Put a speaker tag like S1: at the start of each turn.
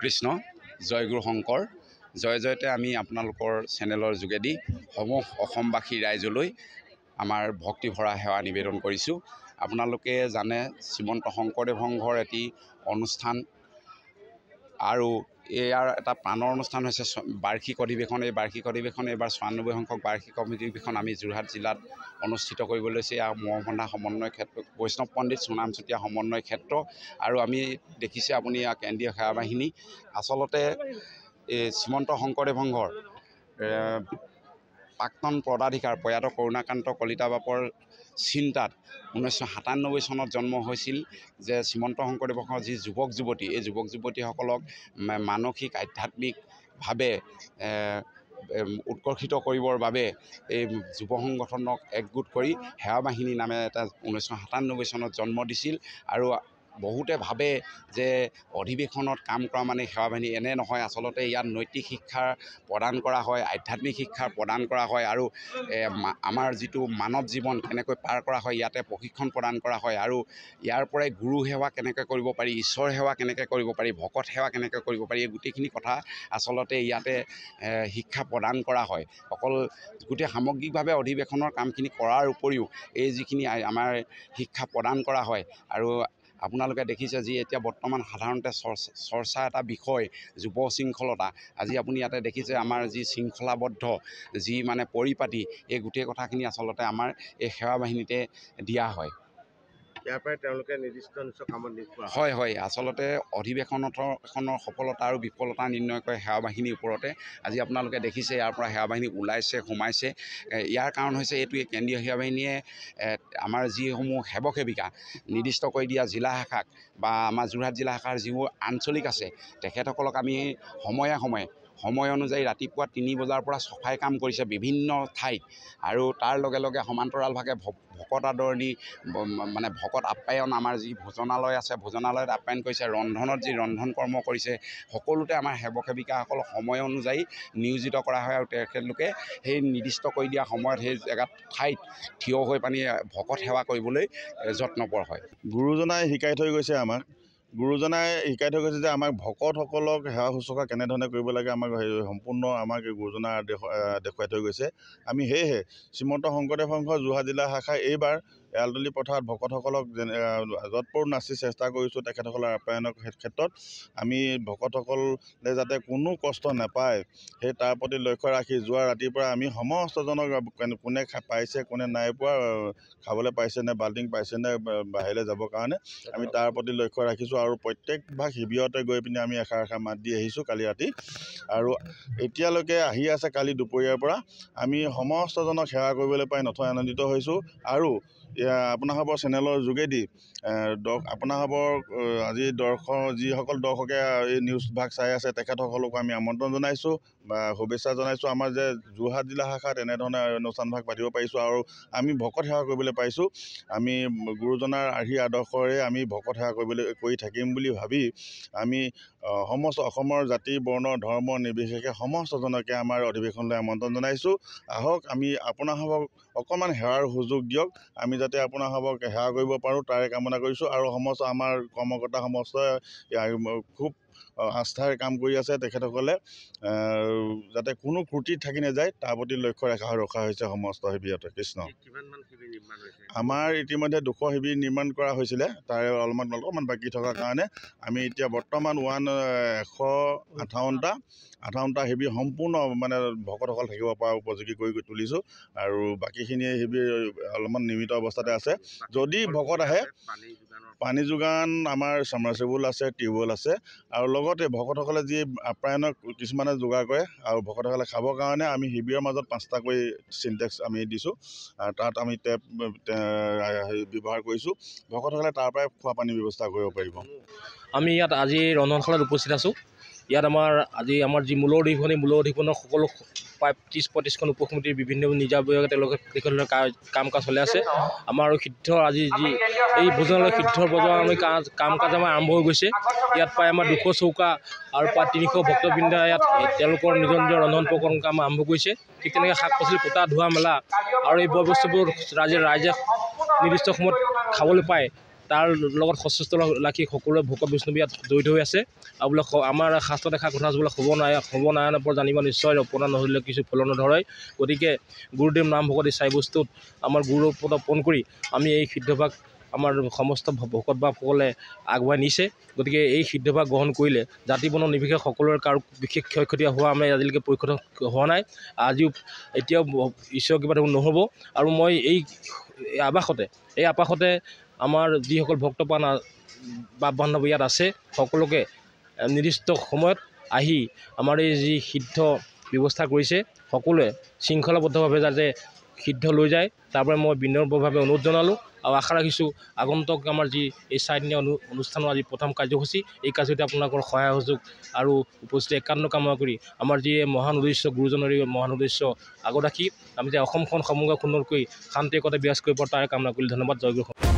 S1: কৃষ্ণ জয় গুৰু শংকৰ জয় জয়তে আমি আপোনালোকৰ চেনেলৰ যোগেদি সমূহ অসমবাসী ৰাইজলৈ আমাৰ ভক্তি ভৰা সেৱা নিবেদন কৰিছোঁ। আপোনালোকে জানে শ্ৰীমন্ত শংকৰদেৱ সংঘৰ এটি অনুষ্ঠান আৰু ইয়াৰ এটা প্ৰাণৰ অনুষ্ঠান হৈছে বাৰ্ষিক অধিৱেশন। এই বাৰ্ষিক অধিৱেশন এইবাৰ ৯৪ সংখ্যক বাৰ্ষিক অধিৱেশন আমি যোৰহাট জিলাত অনুষ্ঠিত কৰিব লৈছে। ইয়াৰ মহমনা সমন্বয় ক্ষেত্ৰ বৈষ্ণৱ পণ্ডিত সোণাম চুতীয়া সমন্বয় ক্ষেত্ৰ আৰু আমি দেখিছে আপুনি ইয়াৰ কেন্দ্ৰীয় সেৱা বাহিনী। আচলতে এই শ্ৰীমন্ত শংকৰদেৱ সংঘৰ প্ৰাক্তন পদাধিকাৰ প্ৰয়াত কৰুণাকান্ত কলিতা বাপৰ চিন্তাত 1997 চনত জন্ম হৈছিল যে শ্ৰীমন্ত শংকৰদেৱ সংঘৰ যি যুৱক যুৱতী, এই যুৱক যুৱতীসকলক মানসিক আধ্যাত্মিকভাৱে উৎকৰ্ষিত কৰিবৰ বাবে এই যুৱ সংগঠনক একগোট কৰি সেৱা বাহিনী নামে এটা 1997 চনত জন্ম দিছিল। আৰু বহুতে ভাবে যে অধিৱেশনত কাম কৰা মানে সেৱা বাহিনী, এনে নহয়। আচলতে ইয়াত নৈতিক শিক্ষা প্ৰদান কৰা হয়, আধ্যাত্মিক শিক্ষা প্ৰদান কৰা হয় আৰু আমাৰ যিটো মানৱ জীৱন কেনেকৈ পাৰ কৰা হয় ইয়াতে প্ৰশিক্ষণ প্ৰদান কৰা হয় আৰু ইয়াৰ পৰাই গুৰু সেৱা কেনেকৈ কৰিব পাৰি, ঈশ্বৰ সেৱা কেনেকৈ কৰিব পাৰি, ভকত সেৱা কেনেকৈ কৰিব পাৰি, এই গোটেইখিনি কথা আচলতে ইয়াতে শিক্ষা প্ৰদান কৰা হয়। অকল গোটেই সামগ্ৰিকভাৱে অধিৱেশনৰ কামখিনি কৰাৰ উপৰিও এই যিখিনি আমাৰ শিক্ষা প্ৰদান কৰা হয় আৰু আপোনালোকে দেখিছে যি এতিয়া বৰ্তমান সাধাৰণতে চৰ্চা এটা বিষয় যুৱ শৃংখলতা। আজি আপুনি ইয়াতে দেখিছে আমাৰ যি শৃংখলাবদ্ধ যি মানে পৰিপাটি, এই গোটেই কথাখিনি আচলতে আমাৰ এই সেৱা বাহিনীতে দিয়া হয়।
S2: ইয়াৰ পৰাই তেওঁলোকে নিৰ্দিষ্ট কামত নিয়োগ
S1: হয় হয় আচলতে অধিৱেশনখনৰ সফলতা আৰু বিফলতা নিৰ্ণয় কৰে সেৱা বাহিনীৰ ওপৰতে। আজি আপোনালোকে দেখিছে ইয়াৰ পৰা সেৱা বাহিনী ওলাইছে সোমাইছে। ইয়াৰ কাৰণ হৈছে এইটোৱে, কেন্দ্ৰীয় সেৱা বাহিনীয়ে আমাৰ যিসমূহ সেৱক সেৱিকা নিৰ্দিষ্ট কৰি দিয়া জিলা শাখাক বা আমাৰ যোৰহাট জিলা শাখাৰ যিবোৰ আঞ্চলিক আছে তেখেতসকলক আমি সময় অনুযায়ী ৰাতিপুৱা ৩ বজাৰ পৰা চফাই কাম কৰিছে বিভিন্ন ঠাইত আৰু তাৰ লগে লগে সমান্তৰালভাৱে ভকত আদৰণি মানে ভকত আপ্যায়ন, আমাৰ যি ভোজনালয় আছে ভোজনালয়ত আপ্যায়ন কৰিছে, ৰন্ধনত যি ৰন্ধন কৰ্ম কৰিছে, সকলোতে আমাৰ সেৱক সেৱিকাসকলক সময় অনুযায়ী নিয়োজিত কৰা হয় আৰু তেখেতলোকে সেই নিৰ্দিষ্ট কৰি দিয়া সময়ত সেই জেগাত ঠাইত থিয় হৈ পানি ভকত সেৱা কৰিবলৈ যত্নপৰ হয়।
S3: গুৰুজনাই শিকাই থৈ গৈছে আমাক, যে আমাক ভকতসকলক সেৱা শুশ্ৰূষা কেনেধৰণে কৰিব লাগে আমাক সম্পূৰ্ণ আমাক গুৰুজনাই দেখুৱাই থৈ গৈছে। আমি সেয়েহে শ্ৰীমন্ত শংকৰদেৱ সংঘৰ যোৰহাট জিলা শাখাই এইবাৰ এৰালতলী পথাৰত ভকতসকলক যৎপৰোনাস্তি নাচি চেষ্টা কৰিছোঁ। তেখেতসকলৰ আপ্যায়নৰ ক্ষেত্ৰত আমি ভকতসকলে যাতে কোনো কষ্ট নাপায় সেই তাৰ প্ৰতি লক্ষ্য ৰাখি যোৱা ৰাতিৰ পৰা আমি সমস্তজনক কোনে পাইছে কোনে নাই পোৱা, খাবলৈ পাইছে নে, বাল্টিং পাইছে নে বাহিৰলৈ যাবৰ কাৰণে আমি তাৰ প্ৰতি লক্ষ্য ৰাখিছোঁ আৰু প্ৰত্যেকভাগ শিবিৰতে গৈ পিনি আমি এষাৰ মাত দি আহিছোঁ কালি ৰাতি। আৰু এতিয়ালৈকে আহি আছে কালি দুপৰীয়াৰ পৰা আমি সমস্তজনক সেৱা কৰিবলৈ পাই নথৈ আনন্দিত হৈছোঁ। আৰু আপোনালোকৰ চেনেলৰ যোগেদি আপোনালোকৰ আজি যিসকল দৰ্শকে এই নিউজ ভাগ চাই আছে তেখেতসকলকো আমি আমন্ত্ৰণ জনাইছোঁ বা শুভেচ্ছা জনাইছোঁ। আমাৰ যে যোৰহাট জিলা শাখাত এনেধৰণে অনুষ্ঠান ভাগ পাতিব পাৰিছোঁ আৰু আমি ভকত সেৱা কৰিবলৈ পাইছোঁ। আমি গুৰুজনাৰ আদৰ্শৰে আমি ভকত সেৱা কৰি থাকিম বুলি ভাবি আমি সমস্ত অসমৰ জাতি বৰ্ণ ধৰ্ম নিৰ্বিশেষে সমস্তজনকে আমাৰ অধিৱেশনলৈ আমন্ত্ৰণ জনাইছোঁ। আহক আমি আপোনালোকক অকণমান সেৱাৰ সুযোগ দিয়ক, আমি যাতে আপোনালোকক সেৱা কৰিব পাৰোঁ তাৰে কামনা কৰিছোঁ। আৰু সমস্ত আমাৰ কৰ্মকৰ্তা সমস্তই খুব আস্থাৰে কাম কৰি আছে। তেখেতসকলে যাতে কোনো ত্ৰুটি থাকি নাযায় তাৰ প্ৰতি লক্ষ্য ৰখা হৈছে সমস্ত শিবিৰতে। কৃষ্ণ। আমাৰ ইতিমধ্যে 200 শিবিৰ নিৰ্মাণ কৰা হৈছিলে, তাৰে অলপমান বাকী থকাৰ কাৰণে আমি এতিয়া বৰ্তমান 158টা শিবিৰ সম্পূৰ্ণ মানে ভকতসকল থাকিব পৰা উপযোগী কৰি তুলিছোঁ আৰু বাকীখিনি শিবিৰ অলপমান নিৰ্মিত অৱস্থাতে আছে। যদি ভকত আহে পানী যোগান আমাৰ চামাৰচেবুল আছে, টিউবৱেল আছে আৰু লগতে ভকতসকলে যি আপ্যায়নক কিছুমানে যোগাৰ কৰে আৰু ভকতসকলে খাবৰ কাৰণে আমি শিবিৰৰ মাজত 5টাকৈ চিনটেক্স আমি দিছোঁ। তাত আমি টেপ ব্যৱহাৰ কৰিছোঁ, ভকতসকলে তাৰ পৰাই খোৱা পানীৰ ব্যৱস্থা কৰিব পাৰিব।
S4: আমি ইয়াত আজি ৰন্ধনশালাত উপস্থিত আছোঁ। ইয়াত আমাৰ যি মূলৰ অধিৱেশনৰ সকলো প্ৰায় 30-35খন উপসমিতিৰ বিভিন্ন নিজাববীয়াকৈ তেওঁলোকে কাম কাজ চলাই আছে। আমাৰ সিদ্ধ আজি যি এই ভোজনালয় সিদ্ধ বজাৰ আমি কাম কাজ আমাৰ আৰম্ভ হৈ গৈছে। ইয়াত প্ৰায় আমাৰ 200 চৌকা আৰু প্ৰায় 300 ভক্তবৃন্দ ইয়াত তেওঁলোকৰ নিজৰ ৰন্ধন প্ৰকৰণ কাম আৰম্ভ কৰিছে। ঠিক তেনেকৈ শাক পাচলি কুটা ধোৱা মেলা আৰু এই বয় বস্তুবোৰ ৰাইজে নিৰ্দিষ্ট সময়ত খাবলৈ পায় তাৰ লগত সচেষ্ট ৰাখি সকলোৱে ভকত বৈষ্ণৱ ইয়াত জড়িত হৈ আছে আৰু বোলে আমাৰ শাস্ত্ৰ দেখা কথা বোলে হ'ব নাৰায়ণ ওপৰত জানিব নিশ্চয় অপনা নহ'লে কিছু ফল নধৰে। গতিকে গুৰুদেৱ নাম ভকত এই চাৰি বস্তুত আমাৰ গুৰুৰ ওপৰত অৰ্পণ কৰি আমি এই সিদ্ধভাগ আমাৰ সমস্ত ভকত বাপসকলে আগুৱাই নিছে। গতিকে এই সিদ্ধভাগ গ্ৰহণ কৰিলে জাতি বৰ্ণ নিৰ্বিশেষে সকলোৰে কাৰো বিশেষ ক্ষয়ক্ষতি হোৱা আমি আজিলৈকে পৰীক্ষিত হোৱা নাই। এতিয়াও ঈশ্বৰৰ কৃপাত নহ'ব। আৰু মই এই আৱাসতে আমাৰ যিসকল ভক্তপ্ৰাণ বাপ বান্ধৱ ইয়াত আছে সকলোকে নিৰ্দিষ্ট সময়ত আহি আমাৰ এই যি সিদ্ধ ব্যৱস্থা কৰিছে সকলোৱে শৃংখলাবদ্ধভাৱে যাতে সিদ্ধ লৈ যায় তাৰ পৰা মই বিনম্ৰভাৱে অনুৰোধ জনালোঁ আৰু আশা ৰাখিছোঁ আগন্তুক আমাৰ যি এই 4 দিনীয়া অনুষ্ঠানৰ আজি প্ৰথম কাৰ্যসূচী এই কাৰ্যসূচীত আপোনালোকৰ সহায় সহযোগ আৰু উপস্থিতি একান্ত কামনা কৰি আমাৰ যি মহান উদ্দেশ্য গুৰুজনৰ মহান উদ্দেশ্য আগত ৰাখি আমি যে অসমখন সমগ্ৰ সুন্দৰকৈ শান্তি একতা বিৰাজ কৰিব পাৰোঁ তাৰে কামনা কৰি ধন্যবাদ। জয় গুৰু।